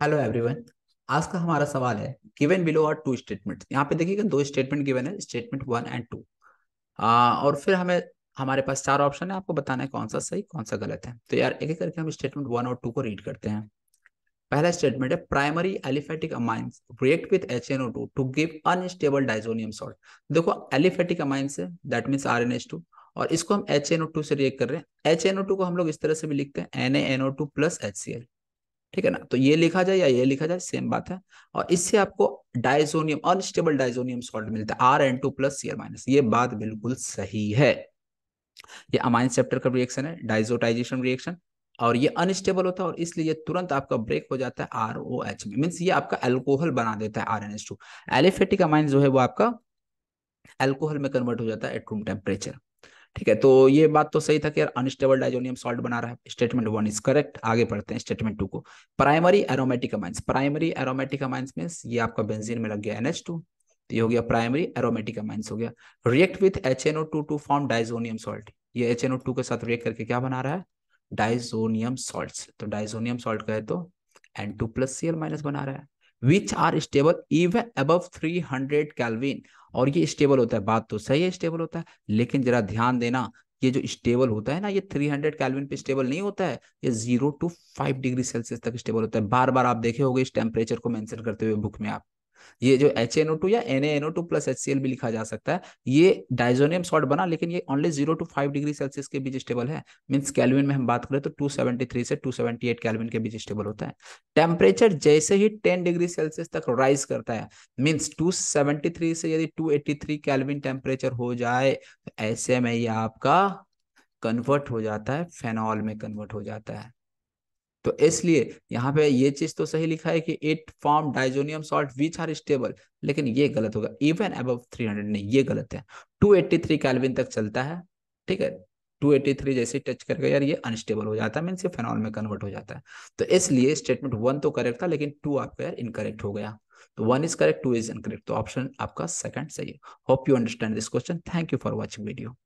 Hello everyone. आज का हमारा सवाल है given below are two statement. यहाँ पे देखिएगा दो स्टेटमेंट गिवन है, स्टेटमेंट वन एंड टू। और फिर हमें हमारे पास चार ऑप्शन है, आपको बताना है कौन सा सही कौन सा गलत है। तो यार एक एक करके हम स्टेटमेंट वन और टू को रीड करते हैं। पहला स्टेटमेंट है primary aliphatic amines react with HNO2 to give unstable diazonium salt. देखो एलिफेटिक अमाइंस है दैट मीन्स RnH2, और इसको हम HNO2 से रिएक्ट कर रहे हैं। HNO2 को हम लोग इस तरह से भी लिखते हैं NaNO2 प्लस HCl। ठीक है ना, तो ये लिखा जाए या ये लिखा जाए सेम बात है। और इससे आपको डाइजोनियम अनस्टेबल डाइजोनियम सॉल्ट मिलता है Rn2 + Cl-। ये बात बिल्कुल सही है। ये अमाइन चैप्टर का रिएक्शन है, डाइजोटाइजेशन रिएक्शन, और ये अनस्टेबल होता है और इसलिए ये तुरंत आपका ब्रेक हो जाता है ROH में। मीन्स ये आपका अल्कोहल बना देता है RnH2। एलिफेटिक अमाइन जो है वो आपका अल्कोहल में कन्वर्ट हो जाता है एट रूम टेम्परेचर। ठीक है, तो ये बात तो सही था कि यार अनस्टेबल डाइजोनियम सॉल्ट बना रहा है। Statement one is correct. आगे पढ़ते हैं स्टेटमेंट टू को। Primary aromatic amines, primary aromatic amines means ये आपका बेंजीन में लग गया NH2, तो ये हो गया प्राइमरी एरोमेटिक अमाइंस हो गया। React with HNO2 to form diazonium salt. ये HNO2 के साथ रिएक्ट करके क्या बना रहा है? Diazonium salts. तो डाइजोनियम सॉल्ट का है तो N2 + Cl- बना रहा है। Which are stable even above 300 kelvin. और ये स्टेबल होता है, बात तो सही है स्टेबल होता है, लेकिन जरा ध्यान देना, ये जो स्टेबल होता है ना, ये 300 केल्विन पे स्टेबल नहीं होता है, ये 0 to 5 डिग्री सेल्सियस तक स्टेबल होता है। बार बार आप देखे होंगे इस टेम्परेचर को मेंशन करते हुए बुक में आप। ये जो HNO2 या NaNO2 + HCl भी लिखा जा सकता है, ये डाइजोनियम सॉल्ट बना, लेकिन ये ओनली 0 to 5 डिग्री सेल्सियस के बीच स्टेबल है। मीन्स कैलविन में हम बात करें तो 273 से 278 कैलविन के बीच स्टेबल होता है। टेम्परेचर जैसे ही 10 डिग्री सेल्सियस तक राइज करता है, मीन्स 273 से यदि 283 कैलविन टेम्परेचर हो जाए, तो ऐसे में ये आपका कन्वर्ट हो जाता है, फेनॉल में कन्वर्ट हो जाता है। तो इसलिए यहाँ पे ये चीज तो सही लिखा है कि it form diazonium salt which are stable, लेकिन ये गलत होगा। इवन अबव 300 नहीं, ये गलत है। 283 कैल्विन तक चलता है। ठीक है, 283 जैसे टच करके यार ये अनस्टेबल हो जाता है, मीन्स ये फेनॉल में कन्वर्ट हो जाता है। तो इसलिए स्टेटमेंट वन तो करेक्ट था, लेकिन टू आपका यार इनकरेक्ट हो गया। तो one is correct, two is incorrect, तो ऑप्शन आपका सेकंड सही है। Hope you understand this question. Thank you for watching video.